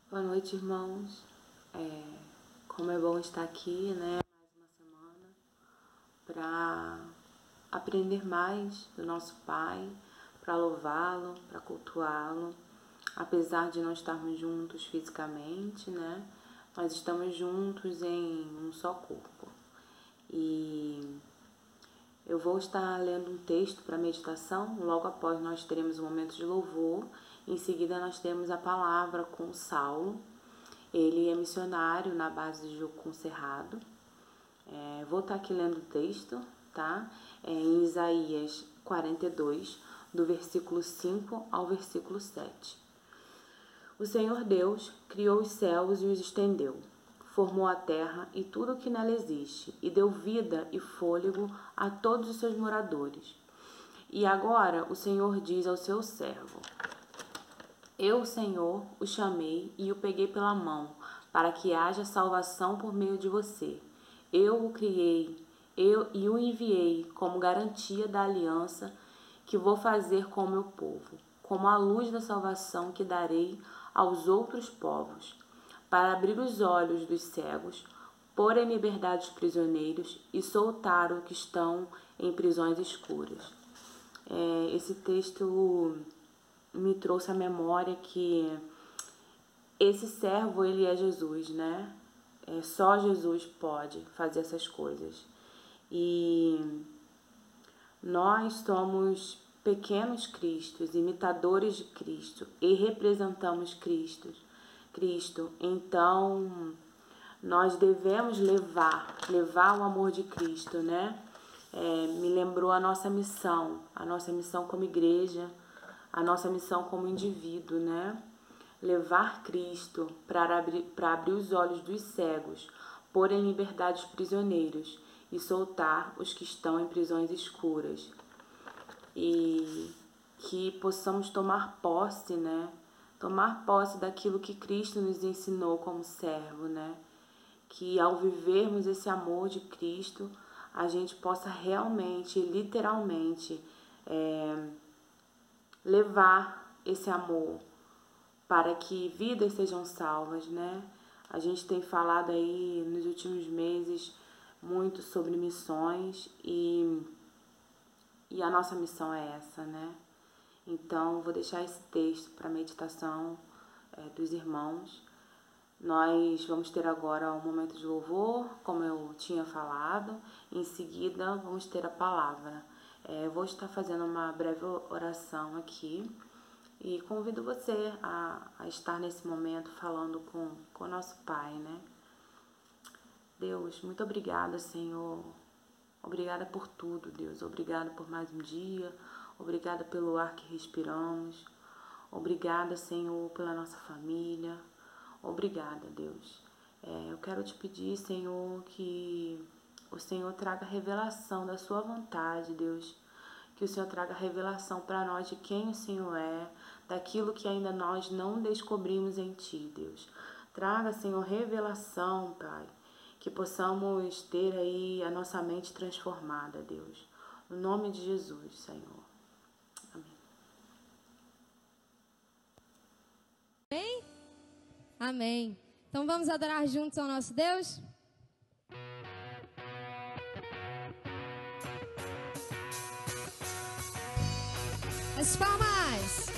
Boa noite, irmãos. Como é bom estar aqui, né? Mais uma semana para aprender mais do nosso Pai, para louvá-lo, para cultuá-lo. Apesar de não estarmos juntos fisicamente, né? Nós estamos juntos em um só corpo. E eu vou estar lendo um texto para meditação. Logo após nós teremos um momento de louvor. Em seguida nós temos a palavra com Saulo. Ele é missionário na base de Jucum Cerrado. Vou estar aqui lendo o texto, tá? Em Isaías 42, do versículo 5 ao versículo 7. O Senhor Deus criou os céus e os estendeu. Formou a terra e tudo o que nela existe, e deu vida e fôlego a todos os seus moradores. E agora o Senhor diz ao seu servo: Eu, Senhor, o chamei e o peguei pela mão, para que haja salvação por meio de você. Eu o criei, e o enviei como garantia da aliança que vou fazer com o meu povo, como a luz da salvação que darei aos outros povos, para abrir os olhos dos cegos, pôr em liberdade os prisioneiros e soltar os que estão em prisões escuras. Esse texto me trouxe à memória que esse servo, ele é Jesus, né? Só Jesus pode fazer essas coisas. E nós somos pequenos cristos, imitadores de Cristo, e representamos Cristo. Então, nós devemos levar o amor de Cristo, né? Me lembrou a nossa missão como igreja, a nossa missão como indivíduo, né? Levar Cristo para abrir os olhos dos cegos, pôr em liberdade os prisioneiros e soltar os que estão em prisões escuras. E que possamos tomar posse, né? Tomar posse daquilo que Cristo nos ensinou como servo, né? Que ao vivermos esse amor de Cristo, a gente possa realmente, literalmente, levar esse amor para que vidas sejam salvas, né? A gente tem falado aí nos últimos meses muito sobre missões e a nossa missão é essa, né? Então, vou deixar esse texto para meditação dos irmãos. Nós vamos ter agora um momento de louvor, como eu tinha falado. Em seguida, vamos ter a palavra. Vou estar fazendo uma breve oração aqui e convido você a estar nesse momento falando com o nosso Pai, né? Deus, muito obrigada, Senhor. Obrigada por tudo, Deus. Obrigada por mais um dia. Obrigada pelo ar que respiramos. Obrigada, Senhor, pela nossa família. Obrigada, Deus. Eu quero te pedir, Senhor, que o Senhor traga revelação da sua vontade, Deus. Que o Senhor traga revelação para nós de quem o Senhor é, daquilo que ainda nós não descobrimos em Ti, Deus. Traga, Senhor, revelação, Pai. Que possamos ter aí a nossa mente transformada, Deus. No nome de Jesus, Senhor. Amém. Amém? Amém. Então vamos adorar juntos ao nosso Deus? As palmas!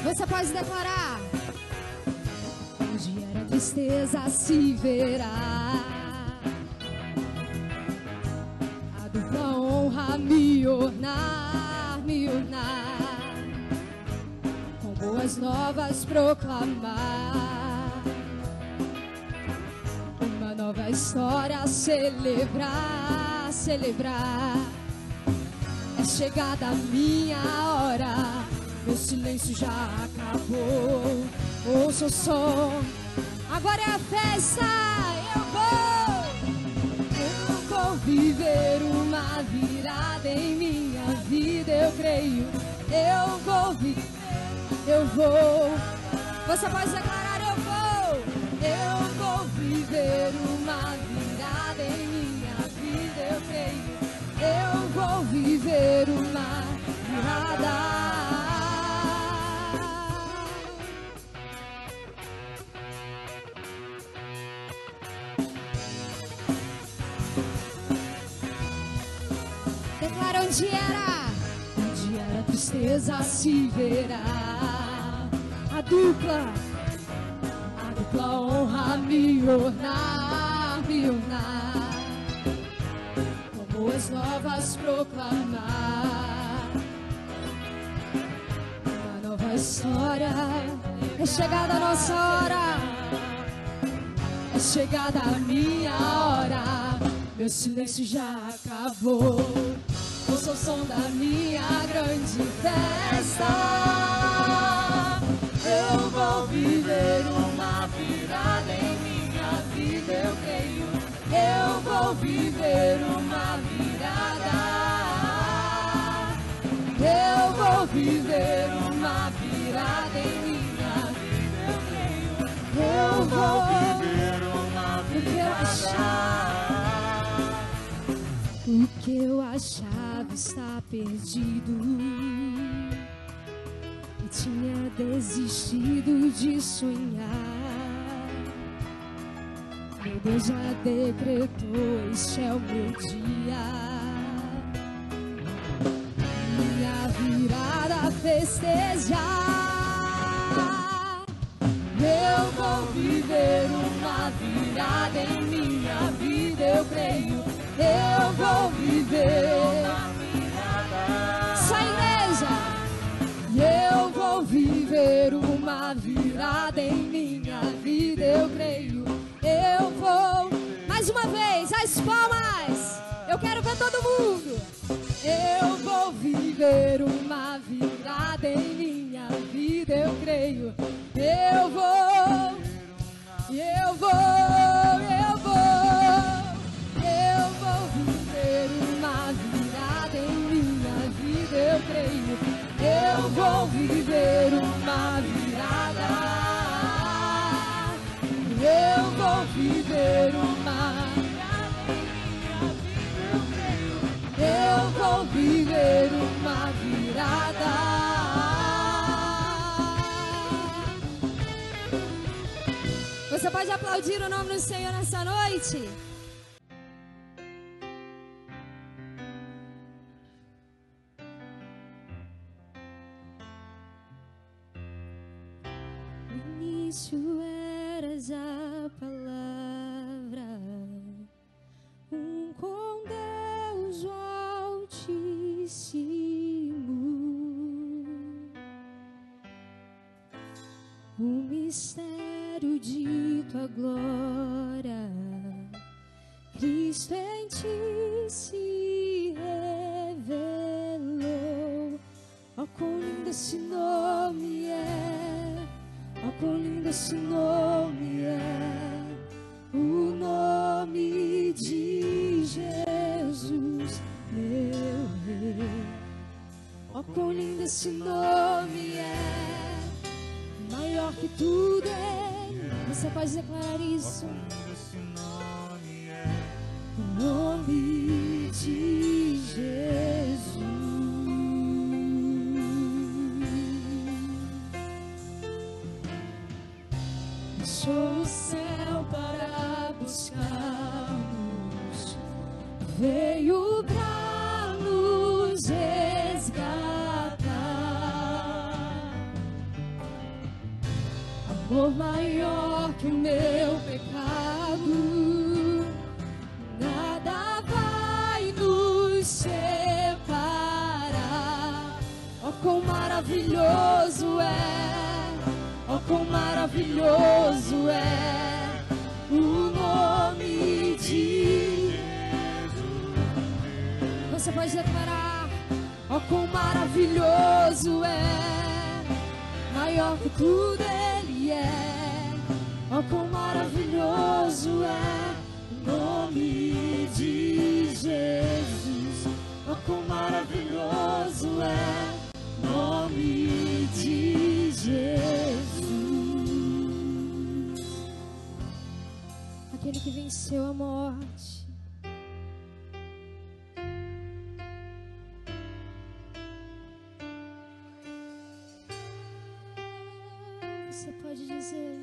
Você pode declarar: onde era tristeza se verá, a dupla honra me ornar, com boas novas proclamar, uma nova história celebrar. É chegada a minha hora, meu silêncio já acabou. Ouça o som, agora é a festa. Eu vou viver uma virada em minha vida. Eu creio, eu vou viver, eu vou. Você pode declarar: eu vou viver uma viver uma virada. Declara onde era a tristeza se verá. A dupla honra me ornar, como as novas proclamar. Uma nova história, é chegada a nossa hora, é chegada a minha hora. Meu silêncio já acabou, ouça o som da minha grande festa. Eu vou viver uma virada em minha vida, eu creio. Eu vou viver uma virada. Eu vou viver uma virada em minha vida, eu creio. Eu vou viver uma virada. O que eu achava estar perdido, tinha desistido de sonhar. Meu Deus já decretou, este é o meu dia. Minha virada festejar. Eu vou viver uma virada em minha vida, eu creio. Eu vou viver uma virada. Só igreja. Eu vou viver uma virada em minha vida, eu creio. Eu vou, mais uma vez, as palmas. Eu quero ver todo mundo. Eu vou viver uma virada em minha vida, eu creio. Eu vou viver uma virada em minha vida, eu creio. Eu vou viver uma virada. Eu vou viver uma virada em minha vida, eu creio. Eu vou viver uma virada. Você pode aplaudir o nome do Senhor nessa noite? Eras a palavra, com Deus Altíssimo, o mistério de tua glória, Cristo em ti se revelou. Oh, quão lindo esse nome é! Oh, quão lindo esse nome é, o nome de Jesus, meu Rei. Oh, quão lindo esse nome é, maior que tudo é. Você pode declarar isso? Oh, quão lindo esse nome é, o nome de Jesus. Deixou o céu para buscar-nos, veio para nos resgatar. Amor maior que o meu pecado, nada vai nos separar. Oh, quão maravilhoso é! Oh, quão maravilhoso é o nome de Jesus. Você pode declarar: oh, quão maravilhoso é, maior que tudo Ele é. Oh, quão maravilhoso é o nome de Jesus. Oh, quão maravilhoso é o nome de Jesus. Aquele que venceu a morte. Você pode dizer: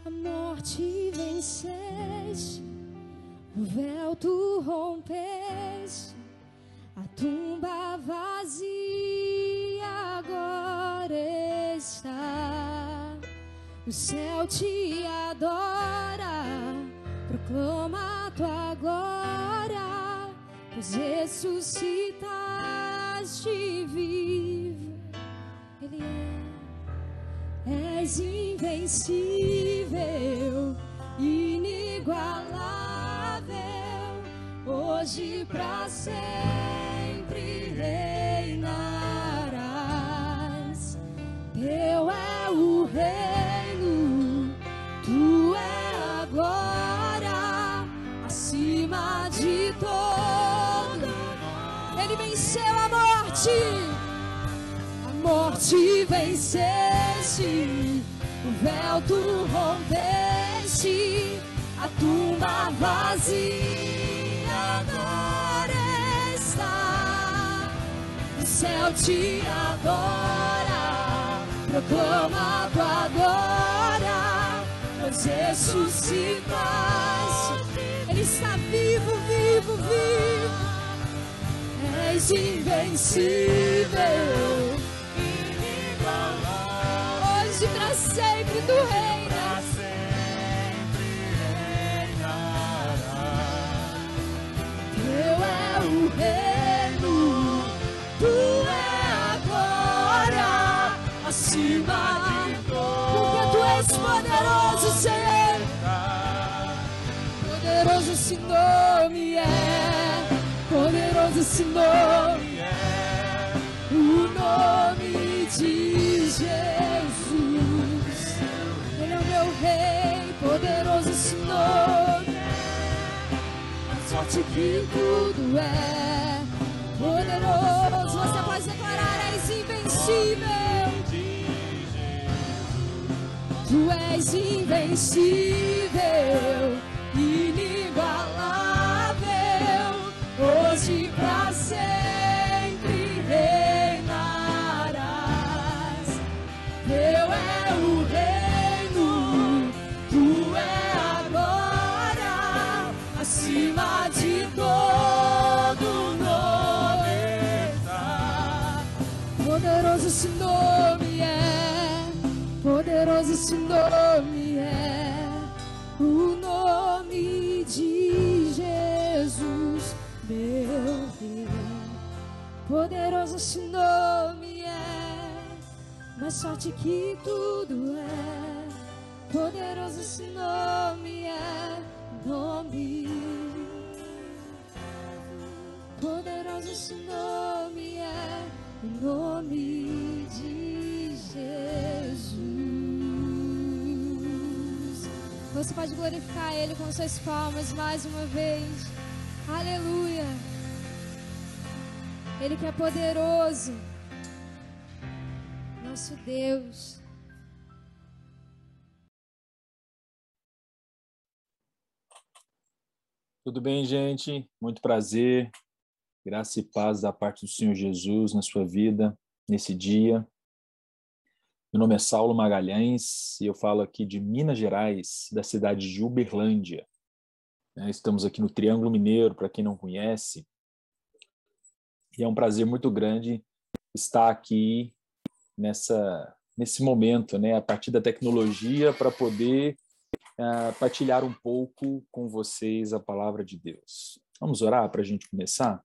a morte venceste, o véu tu rompeste, a tumba vazia agora está. O céu te adora, proclama a tua glória, pois ressuscitaste vivo. Ele és invencível, inigualável, hoje pra sempre reinarás. Teu é o reino, tu é a glória, acima de todo. Ele venceu a morte. A morte venceste, o véu tu rompeste, a tumba vazia agora está. O céu te adora, proclama a tua glória, pois ressuscitaste. Ele está vivo, vivo, vivo. És invencível, hoje pra sempre tu reinas. Teu é o reino, tu é a glória, acima de tudo. Porque tu és poderoso, Senhor. Poderoso esse nome é, poderoso esse nome é, o nome de Jesus. Ele é o meu rei, poderoso esse nome é, mais forte que tudo é, poderoso. Você pode declarar: és invencível. Tu és invencível, inigualável, hoje pra sempre reinarás. Teu é o reino, tu é a glória, acima de todo nome está. Poderoso esse nome é, poderoso esse nome é, o nome de Jesus, meu Rei. Poderoso esse nome é, mais forte que tudo é. Poderoso esse nome é, nome. Poderoso esse nome é, o nome de Jesus. Você pode glorificar Ele com suas palmas mais uma vez. Aleluia. Ele que é poderoso, nosso Deus. Tudo bem, gente? Muito prazer. Graça e paz da parte do Senhor Jesus na sua vida, nesse dia. Meu nome é Saulo Magalhães e eu falo aqui de Minas Gerais, da cidade de Uberlândia. Estamos aqui no Triângulo Mineiro, para quem não conhece. E é um prazer muito grande estar aqui nesse momento, a partir da tecnologia, para poder partilhar um pouco com vocês a palavra de Deus. Vamos orar para a gente começar?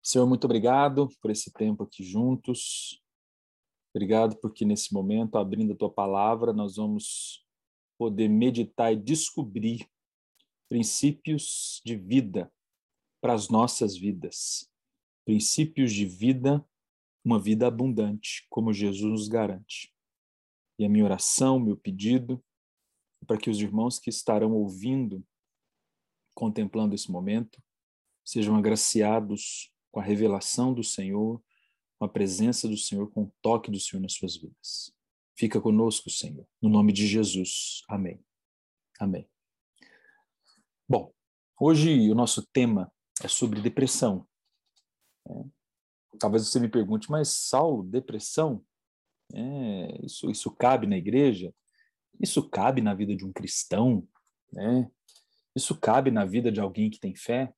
Senhor, muito obrigado por esse tempo aqui juntos. Obrigado porque nesse momento, abrindo a Tua palavra, nós vamos poder meditar e descobrir princípios de vida para as nossas vidas. Princípios de vida, uma vida abundante, como Jesus nos garante. E a minha oração, meu pedido, é para que os irmãos que estarão ouvindo, contemplando esse momento, sejam agraciados com a revelação do Senhor, com a presença do Senhor, com o toque do Senhor nas suas vidas. Fica conosco, Senhor, no nome de Jesus. Amém. Amém. Bom, hoje o nosso tema é sobre depressão. Talvez você me pergunte, mas Saulo, depressão? Isso cabe na igreja? Isso cabe na vida de um cristão? Né? Isso cabe na vida de alguém que tem fé?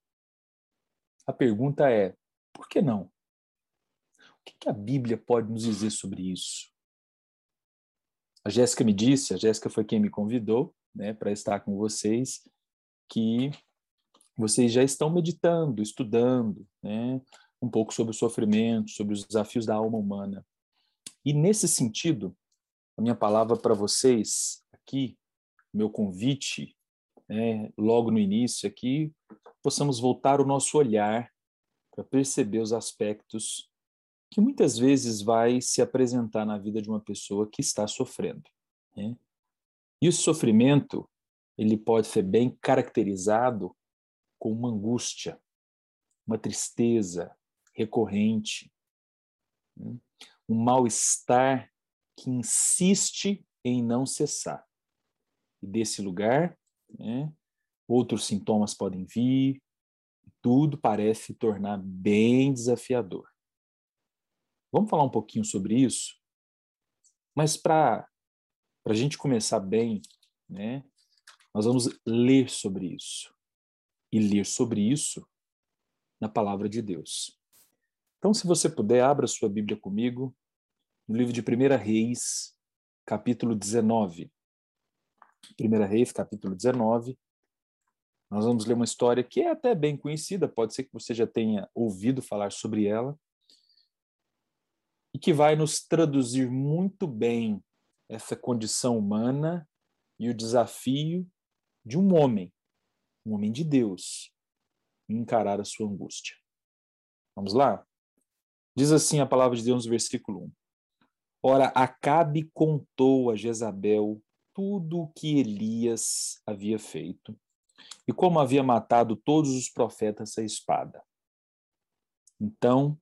A pergunta é, por que não? O que a Bíblia pode nos dizer sobre isso? A Jéssica foi quem me convidou, né, para estar com vocês, que vocês já estão meditando, estudando, né, um pouco sobre o sofrimento, sobre os desafios da alma humana. E nesse sentido, a minha palavra para vocês aqui, meu convite, né, logo no início aqui, possamos voltar o nosso olhar para perceber os aspectos que muitas vezes vai se apresentar na vida de uma pessoa que está sofrendo, né? E o sofrimento, ele pode ser bem caracterizado com uma angústia, uma tristeza recorrente, né? Um mal-estar que insiste em não cessar. E desse lugar, né, outros sintomas podem vir, tudo parece se tornar bem desafiador. Vamos falar um pouquinho sobre isso? Mas para a gente começar bem, né, nós vamos ler sobre isso. E ler sobre isso na palavra de Deus. Então, se você puder, abra sua Bíblia comigo, no livro de 1 Reis, capítulo 19. 1 Reis, capítulo 19. Nós vamos ler uma história que é até bem conhecida, pode ser que você já tenha ouvido falar sobre ela, e que vai nos traduzir muito bem essa condição humana e o desafio de um homem de Deus, em encarar a sua angústia. Vamos lá? Diz assim a palavra de Deus no versículo 1. Ora, Acabe contou a Jezabel tudo o que Elias havia feito e como havia matado todos os profetas à espada. Então,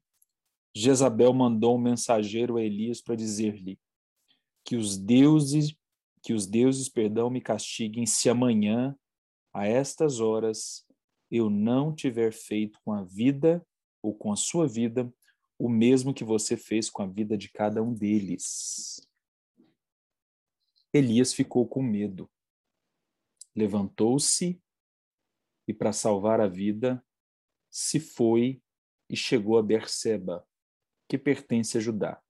Jezabel mandou um mensageiro a Elias para dizer-lhe que os deuses, me castiguem se amanhã, a estas horas, eu não tiver feito com a vida ou com a sua vida o mesmo que você fez com a vida de cada um deles. Elias ficou com medo. Levantou-se e, para salvar a vida, se foi e chegou a Berseba, que pertence a Judá.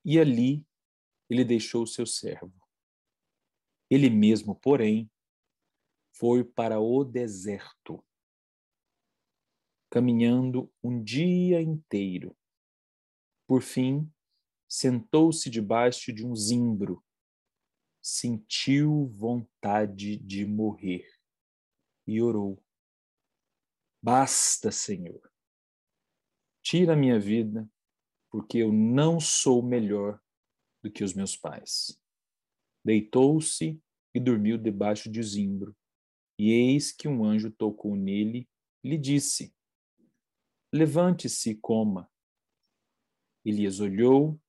E ali ele deixou o seu servo. Ele mesmo, porém, foi para o deserto, caminhando um dia inteiro. Por fim, sentou-se debaixo de um zimbro, sentiu vontade de morrer e orou: Basta, Senhor, tira a minha vida, porque eu não sou melhor do que os meus pais. Deitou-se e dormiu debaixo de um zimbro, e eis que um anjo tocou nele e lhe disse: Levante-se e coma. Elias olhou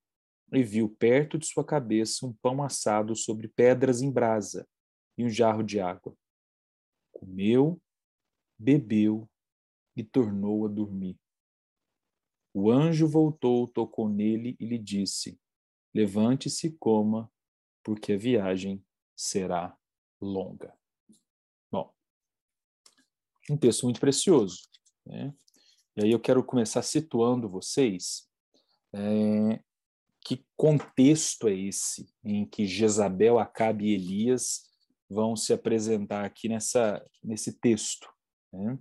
e viu perto de sua cabeça um pão assado sobre pedras em brasa e um jarro de água. Comeu, bebeu e tornou a dormir. O anjo voltou, tocou nele e lhe disse: Levante-se e coma, porque a viagem será longa. Bom, um texto muito precioso, né? E aí eu quero começar situando vocês que contexto é esse em que Jezabel, Acabe e Elias vão se apresentar aqui nesse texto, né?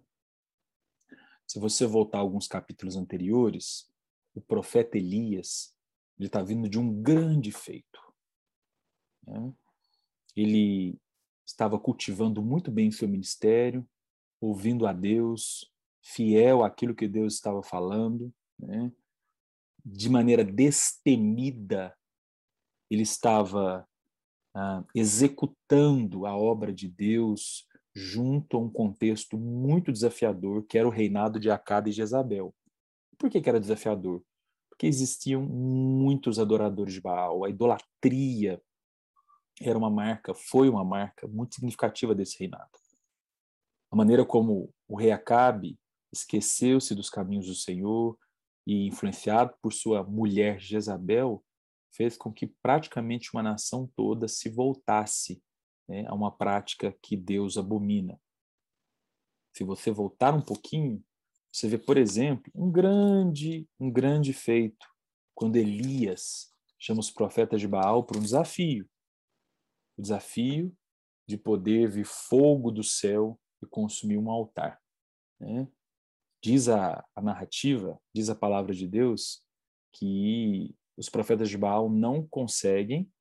Se você voltar a alguns capítulos anteriores, o profeta Elias ele está vindo de um grande feito, né? Ele estava cultivando muito bem seu ministério, ouvindo a Deus, fiel àquilo que Deus estava falando, né? De maneira destemida, ele estava executando a obra de Deus junto a um contexto muito desafiador, que era o reinado de Acabe e Jezabel. Por que era desafiador? Porque existiam muitos adoradores de Baal. A idolatria foi uma marca muito significativa desse reinado. A maneira como o rei Acabe esqueceu-se dos caminhos do Senhor, e influenciado por sua mulher Jezabel, fez com que praticamente uma nação toda se voltasse, né, a uma prática que Deus abomina. Se você voltar um pouquinho, você vê, por exemplo, um grande feito, quando Elias chama os profetas de Baal para um desafio. O desafio de poder vir fogo do céu e consumir um altar, né? Diz a narrativa, diz a palavra de Deus, que os profetas de Baal não conseguem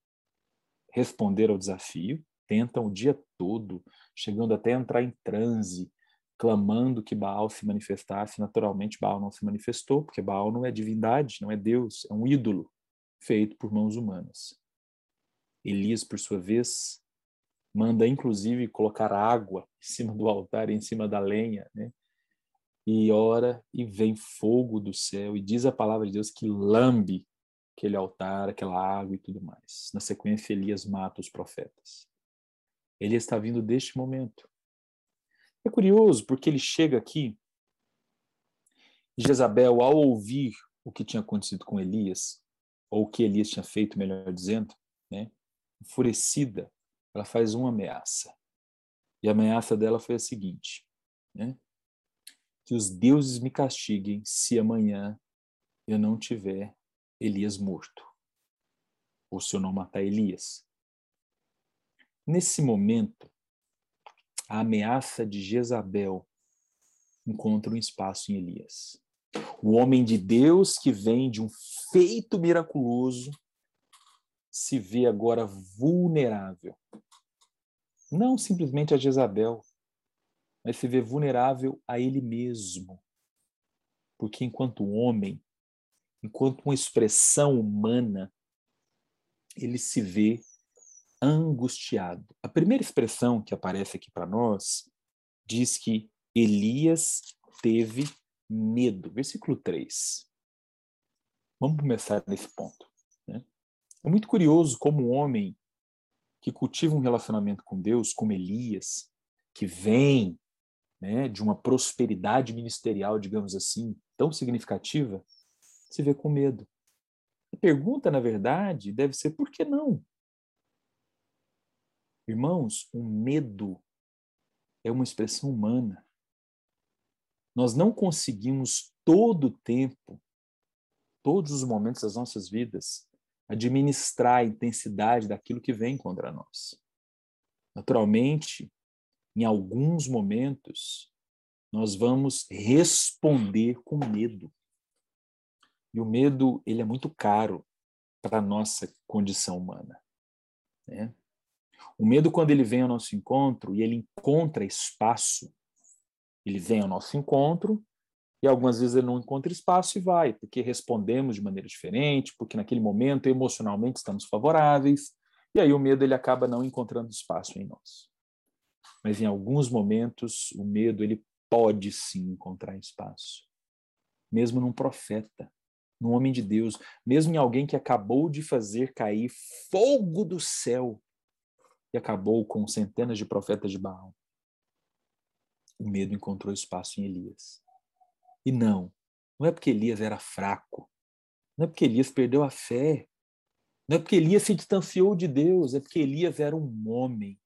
responder ao desafio, tentam o dia todo, chegando até a entrar em transe, clamando que Baal se manifestasse. Naturalmente, Baal não se manifestou, porque Baal não é divindade, não é Deus, é um ídolo feito por mãos humanas. Elias, por sua vez, manda inclusive colocar água em cima do altar, em cima da lenha, né? E ora, e vem fogo do céu, e diz a palavra de Deus que lambe aquele altar, aquela água e tudo mais. Na sequência, Elias mata os profetas. Elias está vindo deste momento. É curioso, porque ele chega aqui, e Jezabel, ao ouvir o que tinha acontecido com Elias, ou o que Elias tinha feito, melhor dizendo, né, enfurecida, ela faz uma ameaça. E a ameaça dela foi a seguinte, né, que os deuses me castiguem se amanhã eu não tiver Elias morto, ou se eu não matar Elias. Nesse momento, a ameaça de Jezabel encontra um espaço em Elias. O homem de Deus que vem de um feito miraculoso se vê agora vulnerável. Não simplesmente a Jezabel, mas se vê vulnerável a ele mesmo. Porque enquanto homem, enquanto uma expressão humana, ele se vê angustiado. A primeira expressão que aparece aqui para nós diz que Elias teve medo. Versículo 3. Vamos começar nesse ponto, né? É muito curioso como um homem que cultiva um relacionamento com Deus, como Elias, que vem, né, de uma prosperidade ministerial, digamos assim, tão significativa, se vê com medo. A pergunta, na verdade, deve ser por que não? Irmãos, o medo é uma expressão humana. Nós não conseguimos todo o tempo, todos os momentos das nossas vidas, administrar a intensidade daquilo que vem contra nós. Naturalmente, em alguns momentos, nós vamos responder com medo. E o medo, ele é muito caro para a nossa condição humana, né? O medo, quando ele vem ao nosso encontro e ele encontra espaço, ele vem ao nosso encontro e algumas vezes ele não encontra espaço e vai, porque respondemos de maneira diferente, porque naquele momento emocionalmente estamos favoráveis, e aí o medo ele acaba não encontrando espaço em nós. Mas em alguns momentos o medo ele pode sim encontrar espaço, mesmo num profeta, num homem de Deus, mesmo em alguém que acabou de fazer cair fogo do céu e acabou com centenas de profetas de Baal. O medo encontrou espaço em Elias. E não é porque Elias era fraco, não é porque Elias perdeu a fé, não é porque Elias se distanciou de Deus, é porque Elias era um homem.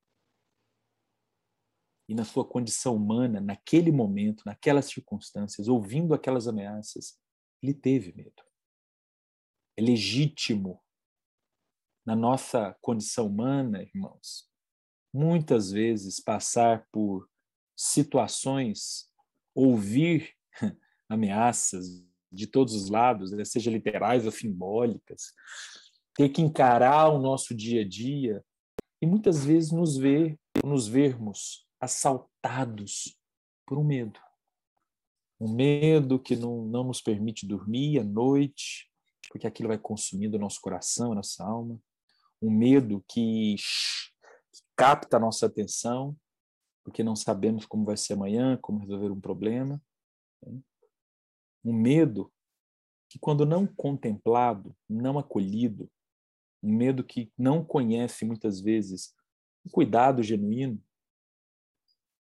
E na sua condição humana, naquele momento, naquelas circunstâncias, ouvindo aquelas ameaças, ele teve medo. É legítimo. Na nossa condição humana, irmãos, muitas vezes passar por situações, ouvir ameaças de todos os lados, seja literais ou simbólicas, ter que encarar o nosso dia a dia e muitas vezes nos vermos assaltados por um medo. Um medo que não nos permite dormir à noite, porque aquilo vai consumindo o nosso coração, a nossa alma. Um medo que capta a nossa atenção, porque não sabemos como vai ser amanhã, como resolver um problema. Um medo que, quando não contemplado, não acolhido, um medo que não conhece muitas vezes o cuidado genuíno,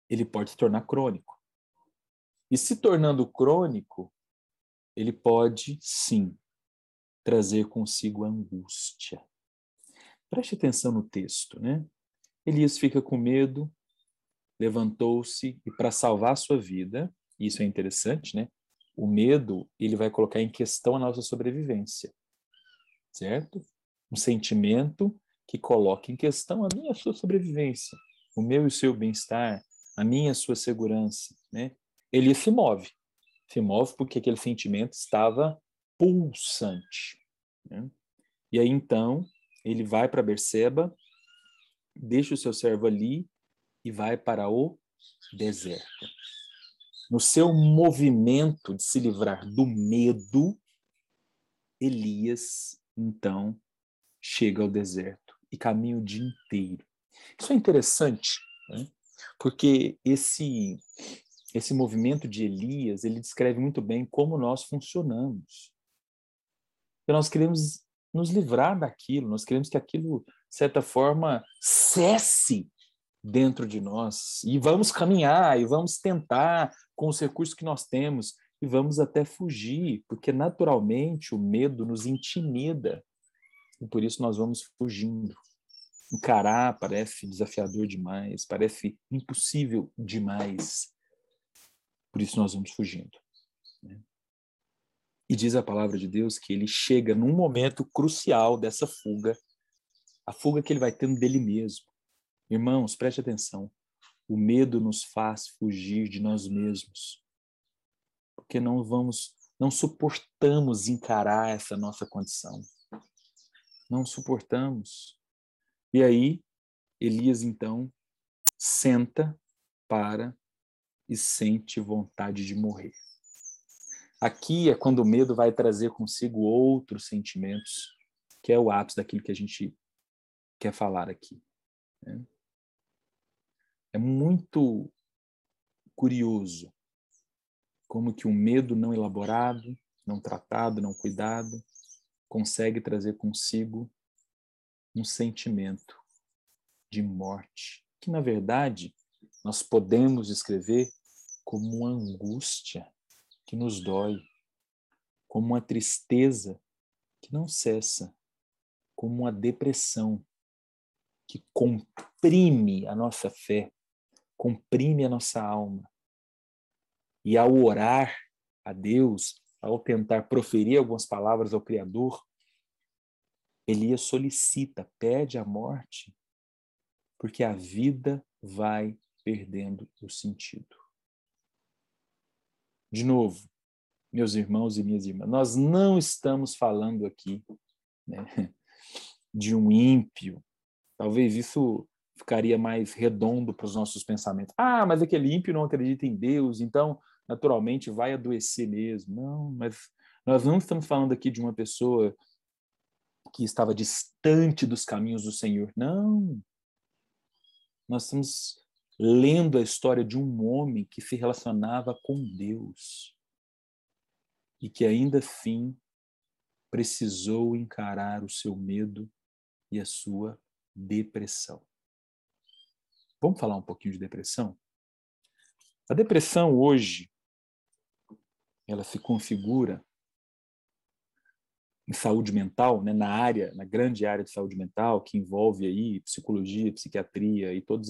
ele pode se tornar crônico. E se tornando crônico, ele pode, sim, trazer consigo angústia. Preste atenção no texto, né? Elias fica com medo, levantou-se e para salvar sua vida, isso é interessante, né? O medo, ele vai colocar em questão a nossa sobrevivência, certo? Um sentimento que coloca em questão a minha e a sua sobrevivência, o meu e o seu bem-estar, a minha e a sua segurança, né? Ele se move porque aquele sentimento estava pulsante, né? E aí então ele vai para Berseba, deixa o seu servo ali e vai para o deserto. No seu movimento de se livrar do medo, Elias então chega ao deserto e caminha o dia inteiro. Isso é interessante, né? Porque esse movimento de Elias, ele descreve muito bem como nós funcionamos. E nós queremos nos livrar daquilo, nós queremos que aquilo, de certa forma, cesse dentro de nós. E vamos caminhar, e vamos tentar com os recursos que nós temos, e vamos até fugir, porque naturalmente o medo nos intimida. E por isso nós vamos fugindo. Encarar parece desafiador demais, parece impossível demais. Por isso nós vamos fugindo, né? E diz a palavra de Deus que ele chega num momento crucial dessa fuga, a fuga que ele vai tendo dele mesmo. Irmãos, preste atenção. O medo nos faz fugir de nós mesmos, porque não suportamos encarar essa nossa condição. Não suportamos. E aí, Elias, então, senta, para e sente vontade de morrer. Aqui é quando o medo vai trazer consigo outros sentimentos, que é o ápice daquilo que a gente quer falar aqui, né? É muito curioso como que um medo não elaborado, não tratado, não cuidado, consegue trazer consigo um sentimento de morte, que na verdade nós podemos descrever como uma angústia que nos dói, como uma tristeza que não cessa, como uma depressão que comprime a nossa fé, comprime a nossa alma. E ao orar a Deus, ao tentar proferir algumas palavras ao Criador, Elias solicita, pede a morte, porque a vida vai perdendo o sentido. De novo, meus irmãos e minhas irmãs, nós não estamos falando aqui, né, de um ímpio. Talvez isso ficaria mais redondo para os nossos pensamentos. Ah, mas aquele ímpio não acredita em Deus, então, naturalmente, vai adoecer mesmo. Não, mas nós não estamos falando aqui de uma pessoa que estava distante dos caminhos do Senhor. Não. Nós estamos lendo a história de um homem que se relacionava com Deus e que ainda assim precisou encarar o seu medo e a sua depressão. Vamos falar um pouquinho de depressão? A depressão hoje, ela se configura em saúde mental, né, na grande área de saúde mental, que envolve aí psicologia, psiquiatria e todas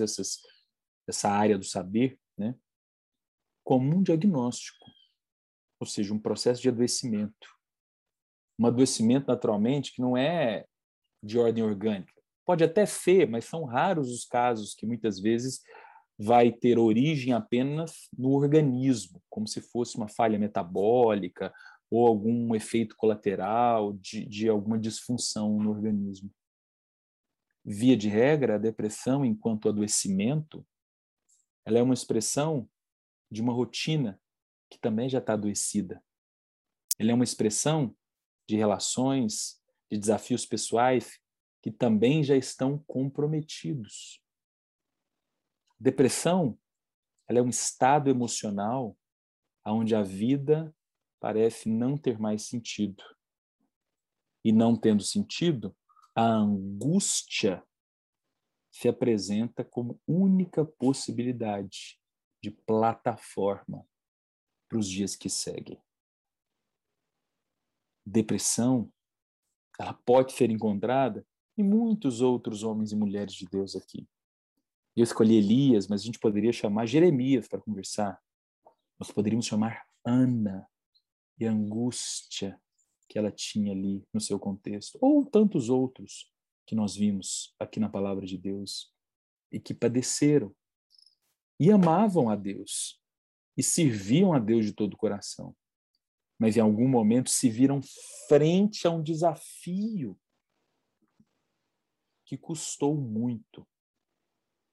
essa área do saber, né, como um diagnóstico, ou seja, um processo de adoecimento. Um adoecimento, naturalmente, que não é de ordem orgânica. Pode até ser, mas são raros os casos que muitas vezes vai ter origem apenas no organismo, como se fosse uma falha metabólica ou algum efeito colateral de alguma disfunção no organismo. Via de regra, a depressão, enquanto adoecimento, ela é uma expressão de uma rotina que também já está adoecida. Ela é uma expressão de relações, de desafios pessoais que também já estão comprometidos. Depressão, ela é um estado emocional onde a vida parece não ter mais sentido. E não tendo sentido, a angústia se apresenta como única possibilidade de plataforma para os dias que seguem. depressão, ela pode ser encontrada em muitos outros homens e mulheres de Deus aqui. Eu escolhi Elias, mas a gente poderia chamar Jeremias para conversar. Nós poderíamos chamar Ana e a angústia que ela tinha ali no seu contexto. Ou tantos outros que nós vimos aqui na palavra de Deus e que padeceram e amavam a Deus e serviam a Deus de todo o coração. Mas em algum momento se viram frente a um desafio que custou muito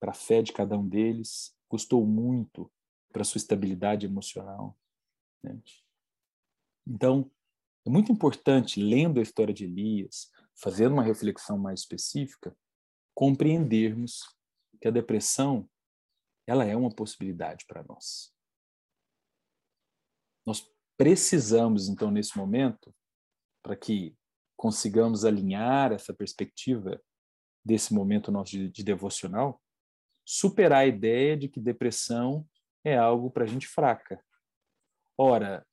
para a fé de cada um deles, custou muito para a sua estabilidade emocional. Né? Então, é muito importante, lendo a história de Elias, fazendo uma reflexão mais específica, compreendermos que a depressão, ela é uma possibilidade para nós. Nós precisamos, então, nesse momento, para que consigamos alinhar essa perspectiva desse momento nosso de devocional, superar a ideia de que depressão é algo para gente fraca. Ora,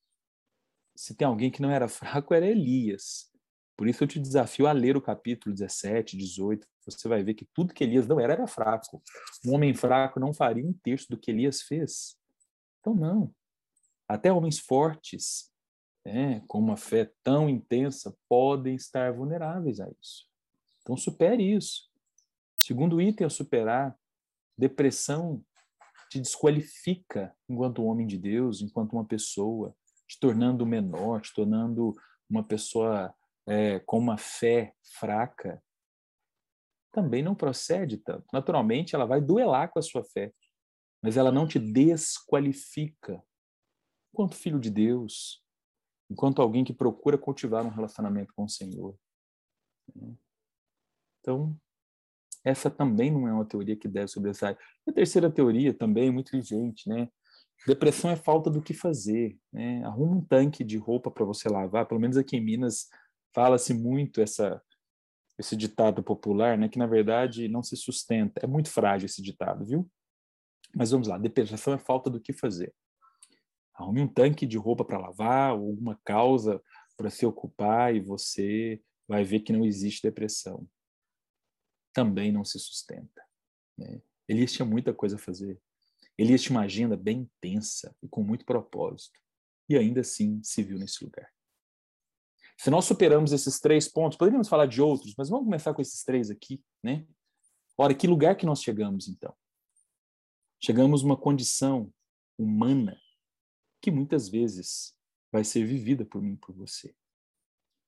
se tem alguém que não era fraco, era Elias. Por isso eu te desafio a ler o capítulo 17, 18. Você vai ver que tudo que Elias não era fraco. Um homem fraco não faria um terço do que Elias fez. Então, não. Até homens fortes, com uma fé tão intensa, podem estar vulneráveis a isso. Então, supere isso. Segundo item a superar, depressão te desqualifica enquanto homem de Deus, enquanto uma pessoa, te tornando menor, te tornando uma pessoa com uma fé fraca. Também não procede tanto. Naturalmente, ela vai duelar com a sua fé, mas ela não te desqualifica enquanto filho de Deus, enquanto alguém que procura cultivar um relacionamento com o Senhor. Então, essa também não é uma teoria que deve sobressair. E a terceira teoria também, muito vigente, né? Depressão é falta do que fazer, né? Arruma um tanque de roupa para você lavar. Pelo menos aqui em Minas fala-se muito esse ditado popular, né? Que na verdade não se sustenta. É muito frágil esse ditado, viu? Mas vamos lá, depressão é falta do que fazer. Arrume um tanque de roupa para lavar, ou alguma causa para se ocupar e você vai ver que não existe depressão. Também não se sustenta. Né? Elias tinha muita coisa a fazer. Elias tinha uma agenda bem intensa e com muito propósito. E ainda assim se viu nesse lugar. Se nós superamos esses 3 pontos, poderíamos falar de outros, mas vamos começar com esses 3 aqui. Né? Ora, que lugar que nós chegamos então? Chegamos a uma condição humana que muitas vezes vai ser vivida por mim e por você.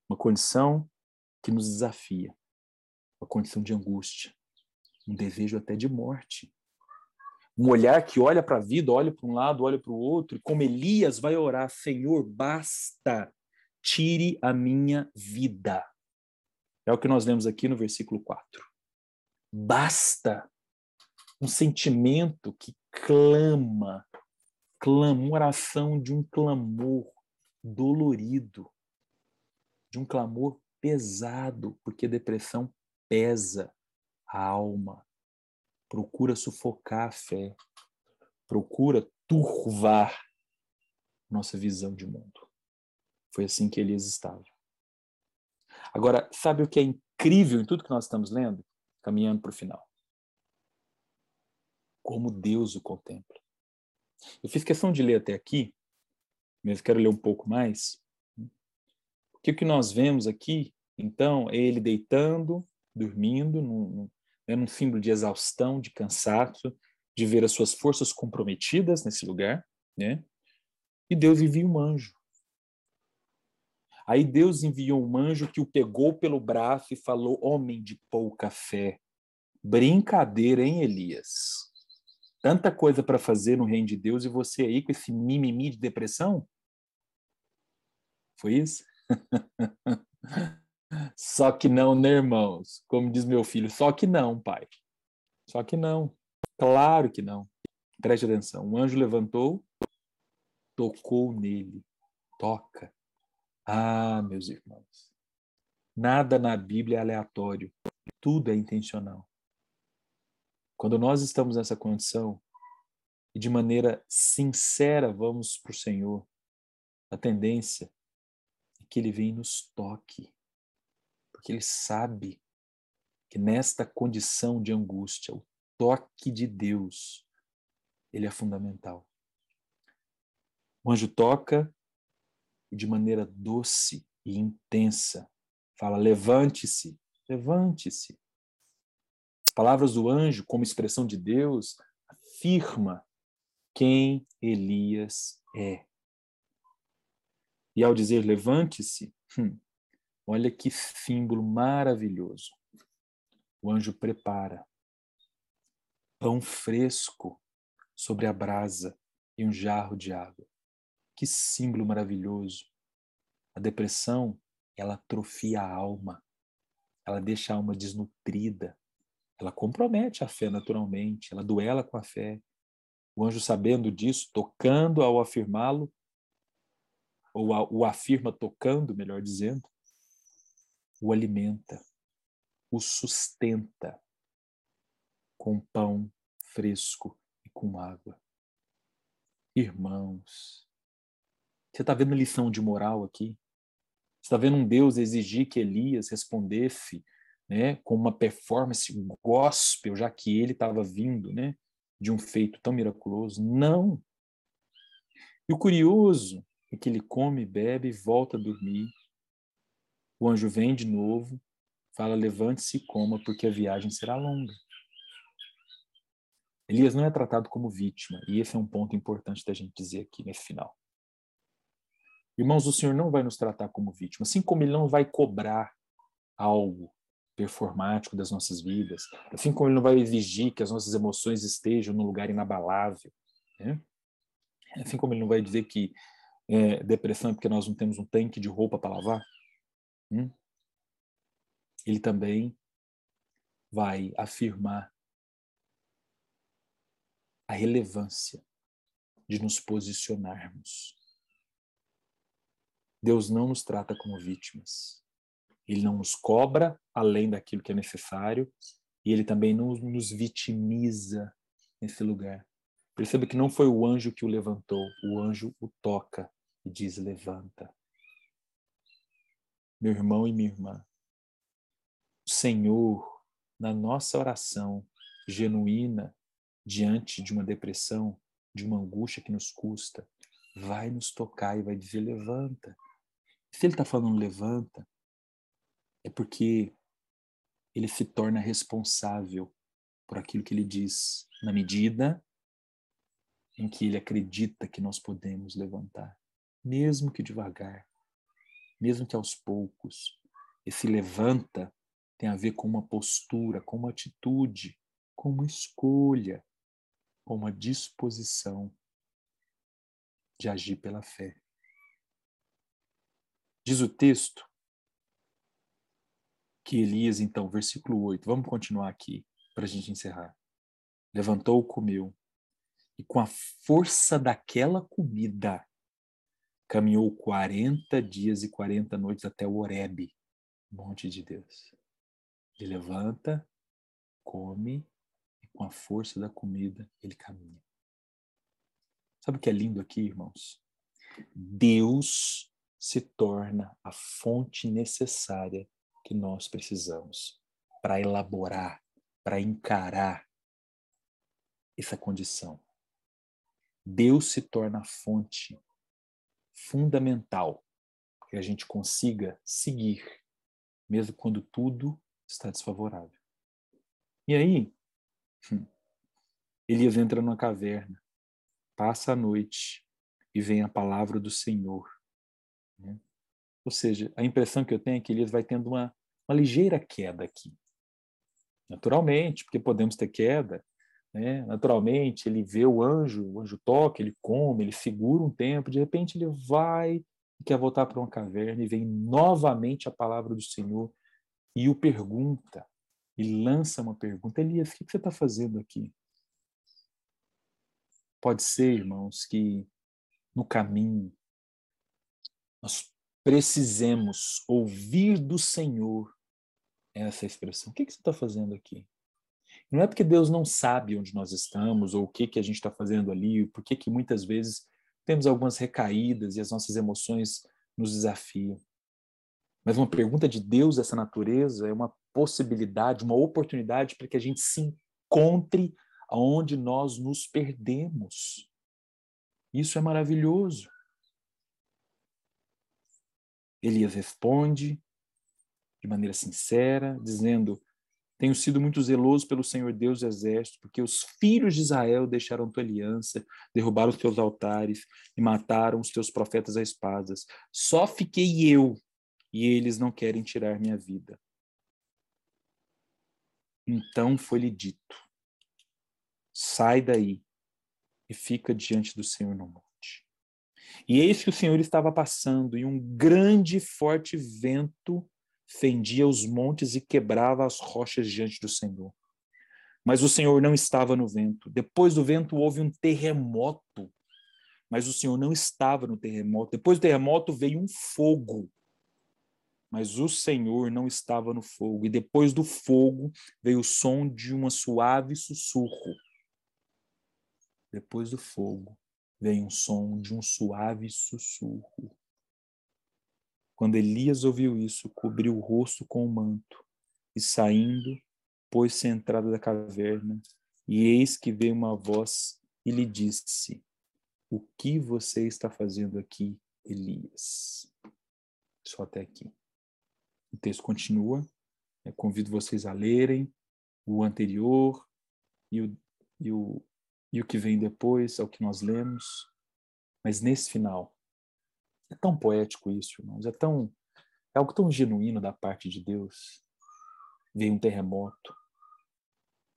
Uma condição que nos desafia. Uma condição de angústia. Um desejo até de morte. Um olhar que olha para a vida, olha para um lado, olha para o outro, e como Elias vai orar, Senhor, basta, tire a minha vida. É o que nós lemos aqui no versículo 4. Basta. Um sentimento que clama, uma oração de um clamor dolorido, de um clamor pesado, porque depressão pesa a alma, procura sufocar a fé, procura turvar nossa visão de mundo. Foi assim que Elias estava. Agora, sabe o que é incrível em tudo que nós estamos lendo? Caminhando para o final. Como Deus o contempla. Eu fiz questão de ler até aqui, mas quero ler um pouco mais. Porque o que nós vemos aqui, então, é ele deitando, dormindo, num símbolo de exaustão, de cansaço, de ver as suas forças comprometidas nesse lugar, né? E Deus envia um anjo. Aí Deus enviou um anjo que o pegou pelo braço e falou: homem de pouca fé, brincadeira, hein, Elias? Tanta coisa para fazer no reino de Deus e você aí com esse mimimi de depressão? Foi isso? Só que não, né, irmãos? Como diz meu filho, só que não, pai. Só que não. Claro que não. Preste atenção. Um anjo levantou, tocou nele. Toca. Ah, meus irmãos. Nada na Bíblia é aleatório. Tudo é intencional. Quando nós estamos nessa condição e de maneira sincera vamos para o Senhor, a tendência é que ele venha e nos toque, porque ele sabe que nesta condição de angústia, o toque de Deus, ele é fundamental. O anjo toca e de maneira doce e intensa fala: levante-se, levante-se. As palavras do anjo, como expressão de Deus, afirma quem Elias é. E ao dizer levante-se, olha que símbolo maravilhoso. O anjo prepara pão fresco sobre a brasa e um jarro de água. Que símbolo maravilhoso. A depressão, ela atrofia a alma. Ela deixa a alma desnutrida. Ela compromete a fé naturalmente. Ela duela com a fé. O anjo, sabendo disso, tocando ao afirmá-lo, ou o afirma tocando, melhor dizendo, o alimenta, o sustenta com pão fresco e com água. Irmãos, você está vendo lição de moral aqui? Você está vendo um Deus exigir que Elias respondesse, né, com uma performance gospel, já que ele estava vindo, né, de um feito tão miraculoso? Não! E o curioso é que ele come, bebe e volta a dormir. O anjo vem de novo, fala: levante-se e coma, porque a viagem será longa. Elias não é tratado como vítima, e esse é um ponto importante da gente dizer aqui nesse final. Irmãos, o Senhor não vai nos tratar como vítima, assim como Ele não vai cobrar algo performático das nossas vidas, assim como Ele não vai exigir que as nossas emoções estejam num lugar inabalável, né? Assim como Ele não vai dizer que depressão é porque nós não temos um tanque de roupa para lavar. Ele também vai afirmar a relevância de nos posicionarmos. Deus não nos trata como vítimas. Ele não nos cobra além daquilo que é necessário e Ele também não nos vitimiza nesse lugar. Perceba que não foi o anjo que o levantou, o anjo o toca e diz: levanta. Meu irmão e minha irmã, o Senhor, na nossa oração genuína, diante de uma depressão, de uma angústia que nos custa, vai nos tocar e vai dizer: levanta. Se Ele está falando levanta, é porque Ele se torna responsável por aquilo que Ele diz, na medida em que Ele acredita que nós podemos levantar, mesmo que devagar, mesmo que aos poucos. Esse levanta tem a ver com uma postura, com uma atitude, com uma escolha, com uma disposição de agir pela fé. Diz o texto que Elias, então, versículo 8, vamos continuar aqui para a gente encerrar. Levantou, comeu, e com a força daquela comida, caminhou 40 dias e 40 noites até o Horebe, monte de Deus. Ele levanta, come, e com a força da comida, ele caminha. Sabe o que é lindo aqui, irmãos? Deus se torna a fonte necessária que nós precisamos para elaborar, para encarar essa condição. Deus se torna a fonte fundamental para que a gente consiga seguir, mesmo quando tudo está desfavorável. E aí, Elias entra numa caverna, passa a noite e vem a palavra do Senhor. Ou seja, a impressão que eu tenho é que Elias vai tendo uma ligeira queda aqui. Naturalmente, porque podemos ter queda, né? Naturalmente, ele vê o anjo toca, ele come, ele segura um tempo, de repente ele vai e quer voltar para uma caverna e vem novamente a palavra do Senhor e o pergunta, e lança uma pergunta: Elias, o que você está fazendo aqui? Pode ser, irmãos, que no caminho nós precisemos ouvir do Senhor essa expressão. O que você está fazendo aqui? Não é porque Deus não sabe onde nós estamos ou o que a gente está fazendo ali, por que muitas vezes temos algumas recaídas e as nossas emoções nos desafiam. Mas uma pergunta de Deus dessa natureza é uma possibilidade, uma oportunidade para que a gente se encontre onde nós nos perdemos. Isso é maravilhoso. Elias responde de maneira sincera, dizendo: tenho sido muito zeloso pelo Senhor Deus do Exército, porque os filhos de Israel deixaram tua aliança, derrubaram os teus altares e mataram os teus profetas a espadas. Só fiquei eu, e eles não querem tirar minha vida. Então foi-lhe dito: sai daí e fica diante do Senhor no monte. E eis que o Senhor estava passando, e um grande e forte vento fendia os montes e quebrava as rochas diante do Senhor. Mas o Senhor não estava no vento. Depois do vento houve um terremoto, mas o Senhor não estava no terremoto. Depois do terremoto veio um fogo, mas o Senhor não estava no fogo. E depois do fogo veio o som de um suave sussurro. Depois do fogo veio um som de um suave sussurro. Quando Elias ouviu isso, cobriu o rosto com o manto e, saindo, pôs-se à entrada da caverna. E eis que veio uma voz e lhe disse: o que você está fazendo aqui, Elias? Só até aqui. O texto continua. Eu convido vocês a lerem o anterior e o que vem depois, ao que nós lemos. Mas nesse final, é tão poético isso, irmãos. É algo tão genuíno da parte de Deus. Vem um terremoto,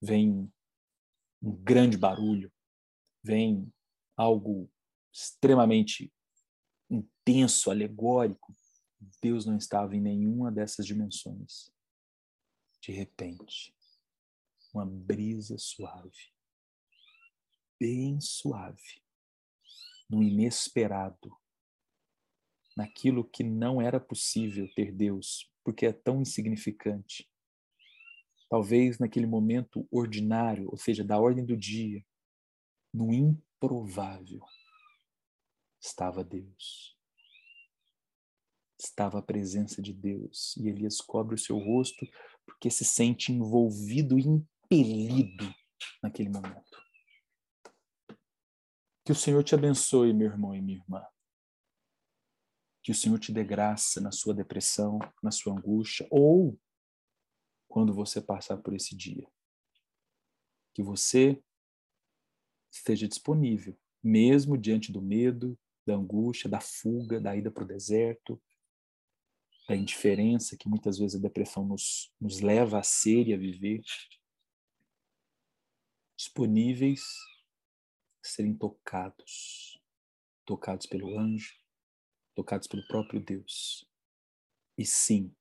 vem um grande barulho, vem algo extremamente intenso, alegórico. Deus não estava em nenhuma dessas dimensões. De repente, uma brisa suave, bem suave, no inesperado, naquilo que não era possível ter Deus, porque é tão insignificante. Talvez naquele momento ordinário, ou seja, da ordem do dia, no improvável, estava Deus. Estava a presença de Deus. E Elias cobre o seu rosto porque se sente envolvido e impelido naquele momento. Que o Senhor te abençoe, meu irmão e minha irmã. Que o Senhor te dê graça na sua depressão, na sua angústia, ou quando você passar por esse dia. Que você esteja disponível, mesmo diante do medo, da angústia, da fuga, da ida para o deserto, da indiferença que muitas vezes a depressão nos leva a ser e a viver. Disponíveis a serem tocados pelo anjo, tocados pelo próprio Deus. E sim,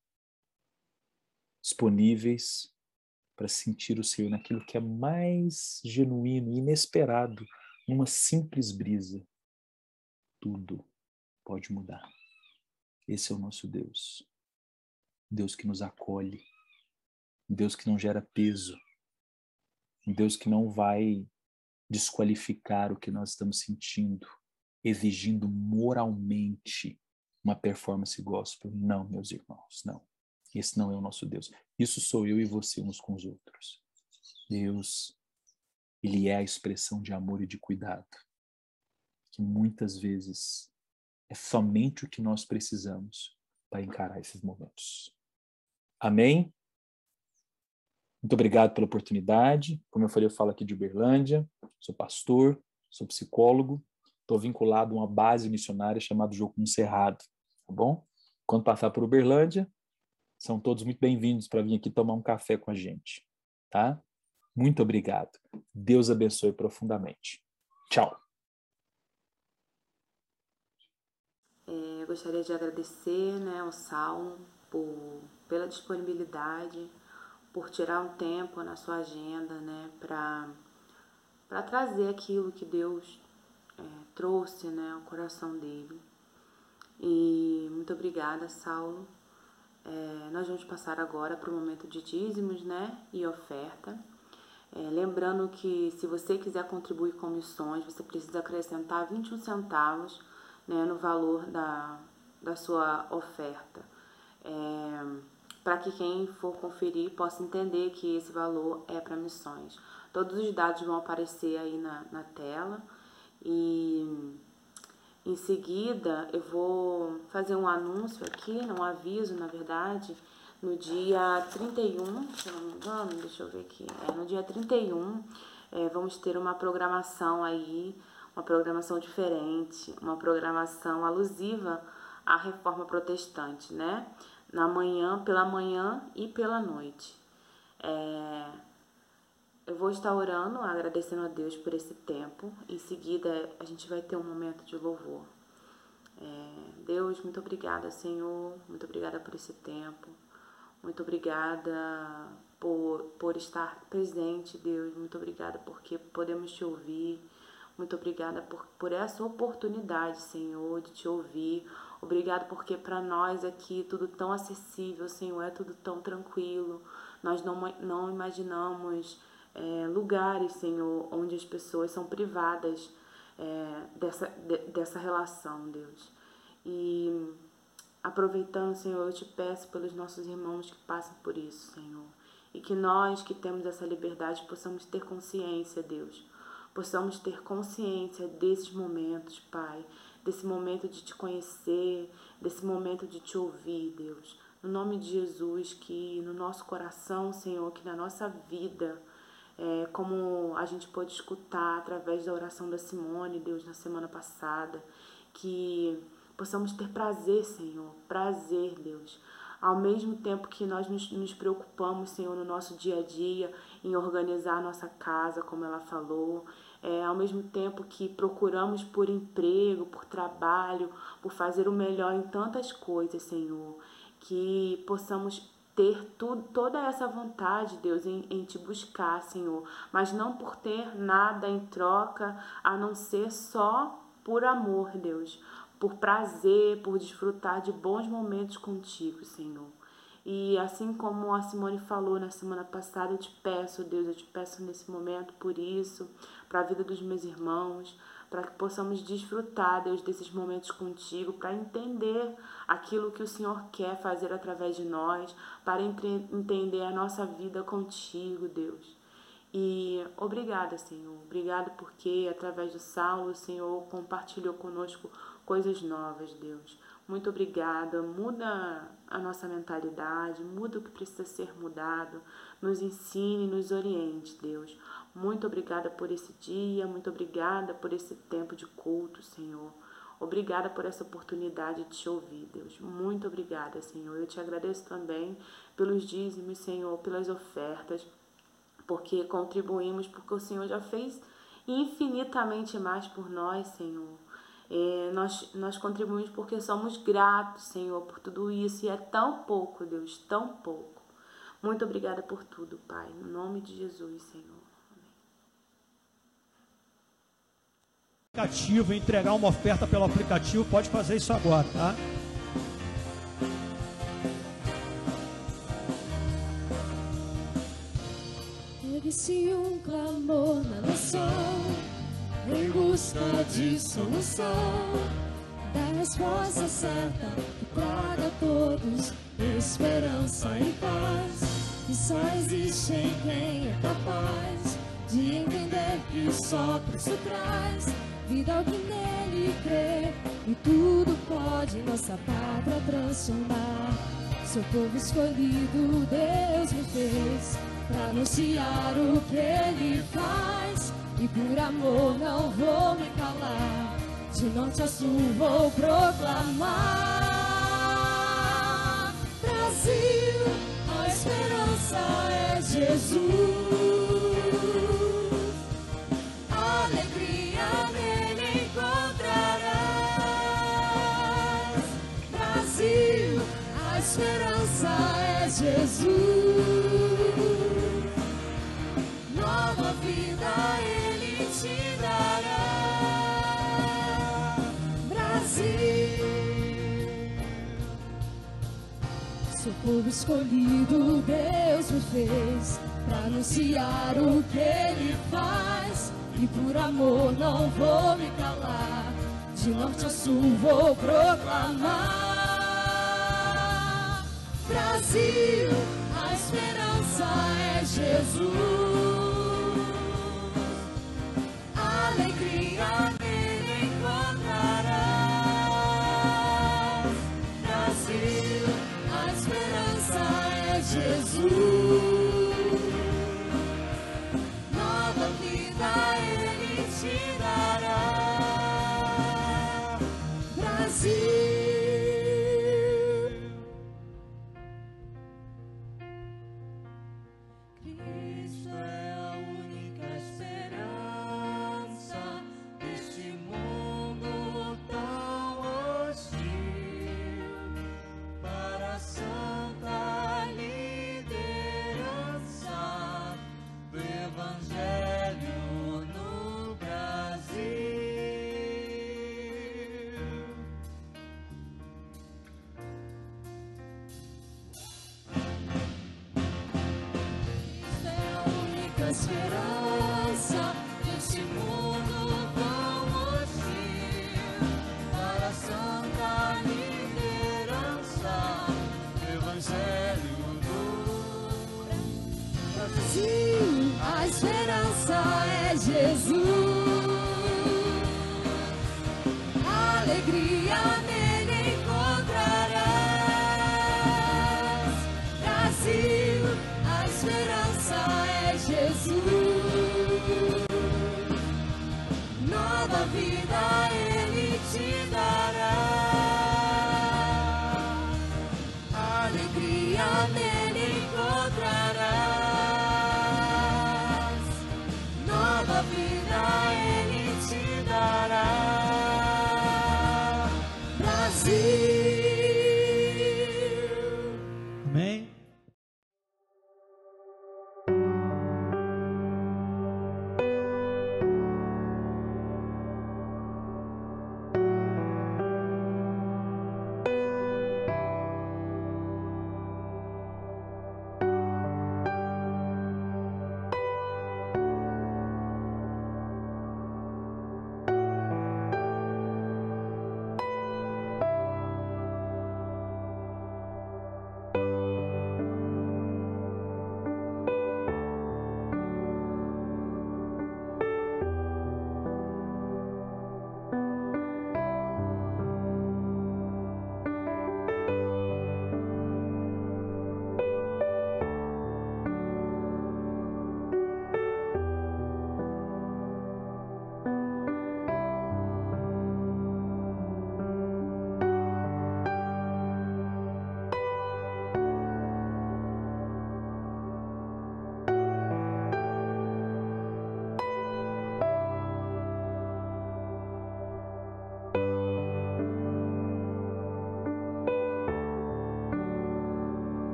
disponíveis para sentir o Senhor naquilo que é mais genuíno e inesperado, numa simples brisa. Tudo pode mudar. Esse é o nosso Deus. Deus que nos acolhe. Deus que não gera peso. Deus que não vai desqualificar o que nós estamos sentindo, exigindo moralmente uma performance gospel. Não, meus irmãos, não. Esse não é o nosso Deus. Isso sou eu e você uns com os outros. Deus, Ele é a expressão de amor e de cuidado, que muitas vezes é somente o que nós precisamos para encarar esses momentos. Amém? Muito obrigado pela oportunidade. Como eu falei, eu falo aqui de Uberlândia, sou pastor, sou psicólogo, estou vinculado a uma base missionária chamada Jocum Cerrado, tá bom? Quando passar por Uberlândia, são todos muito bem-vindos para vir aqui tomar um café com a gente, tá? Muito obrigado. Deus abençoe profundamente. Tchau. Eu gostaria de agradecer, ao Saulo pela disponibilidade, por tirar um tempo na sua agenda, para trazer aquilo que Deus trouxe, ao coração dele. E muito obrigada, Saulo. Nós vamos passar agora para o momento de dízimos, e oferta. Lembrando que se você quiser contribuir com missões, você precisa acrescentar 21 centavos, no valor da sua oferta. para que quem for conferir possa entender que esse valor é para missões. Todos os dados vão aparecer aí na tela e em seguida eu vou fazer um anúncio aqui, um aviso na verdade, no dia 31, se eu não me engano, deixa eu ver aqui, no dia 31 vamos ter uma programação aí, uma programação diferente, uma programação alusiva à Reforma Protestante, né? Pela manhã e pela noite. Eu vou estar orando, agradecendo a Deus por esse tempo. Em seguida, a gente vai ter um momento de louvor. Deus, muito obrigada, Senhor. Muito obrigada por esse tempo. Muito obrigada por estar presente, Deus. Muito obrigada porque podemos te ouvir. Muito obrigada por essa oportunidade, Senhor, de te ouvir. Obrigado porque para nós aqui tudo tão acessível, Senhor, é tudo tão tranquilo. Nós não imaginamos lugares, Senhor, onde as pessoas são privadas dessa relação, Deus. E aproveitando, Senhor, eu te peço pelos nossos irmãos que passam por isso, Senhor. E que nós que temos essa liberdade possamos ter consciência, Deus. Possamos ter consciência desses momentos, Pai. Desse momento de te conhecer, desse momento de te ouvir, Deus. No nome de Jesus, que no nosso coração, Senhor, que na nossa vida, como a gente pôde escutar através da oração da Simone, Deus, na semana passada, que possamos ter prazer, Senhor, prazer, Deus. Ao mesmo tempo que nós nos preocupamos, Senhor, no nosso dia a dia, em organizar a nossa casa, como ela falou, ao mesmo tempo que procuramos por emprego, por trabalho, por fazer o melhor em tantas coisas, Senhor, que possamos ter toda essa vontade, Deus, em te buscar, Senhor, mas não por ter nada em troca, a não ser só por amor, Deus, por prazer, por desfrutar de bons momentos contigo, Senhor. E assim como a Simone falou na semana passada, eu te peço, Deus, eu te peço nesse momento por isso, para a vida dos meus irmãos, para que possamos desfrutar, Deus, desses momentos contigo, para entender aquilo que o Senhor quer fazer através de nós, para entender a nossa vida contigo, Deus. E obrigada, Senhor. Obrigada porque através do Saulo, o Senhor compartilhou conosco coisas novas, Deus. Muito obrigada. Muda a nossa mentalidade, muda o que precisa ser mudado. Nos ensine, nos oriente, Deus. Muito obrigada por esse dia, muito obrigada por esse tempo de culto, Senhor. Obrigada por essa oportunidade de te ouvir, Deus. Muito obrigada, Senhor. Eu te agradeço também pelos dízimos, Senhor, pelas ofertas, porque contribuímos, porque o Senhor já fez infinitamente mais por nós, Senhor. Nós contribuímos porque somos gratos, Senhor, por tudo isso. E é tão pouco, Deus, tão pouco. Muito obrigada por tudo, Pai. No nome de Jesus, Senhor. Aplicativo, entregar uma oferta pelo aplicativo, pode fazer isso agora, tá? Teve-se um clamor na nação em busca de solução, da resposta certa que traga a todos esperança e paz. E só existe em quem é capaz de entender que só Cristo traz vida ao que nele crê, e tudo pode nossa pátria transformar. Seu povo escolhido Deus me fez pra anunciar o que ele faz, e por amor não vou me calar, de norte a sul vou proclamar. Brasil, a esperança é Jesus. A esperança é Jesus, nova vida Ele te dará. Brasil, seu povo escolhido Deus me fez pra anunciar o que Ele faz, e por amor não vou me calar, de norte a sul vou proclamar. Brasil, a esperança é Jesus. Alegria nele encontrarás. Brasil, a esperança é Jesus. Nova vida ele te dará. Brasil. Cristo é a única esperança deste mundo tão hostil. Para a santa liderança do Evangelho no Brasil. Cristo é a única esperança deste mundo tão hostil. Para a santa liderança do Evangelho do Brasil, a esperança é Jesus. Alegria nele encontrarás. Brasil, a esperança é Jesus. Nova vida ele te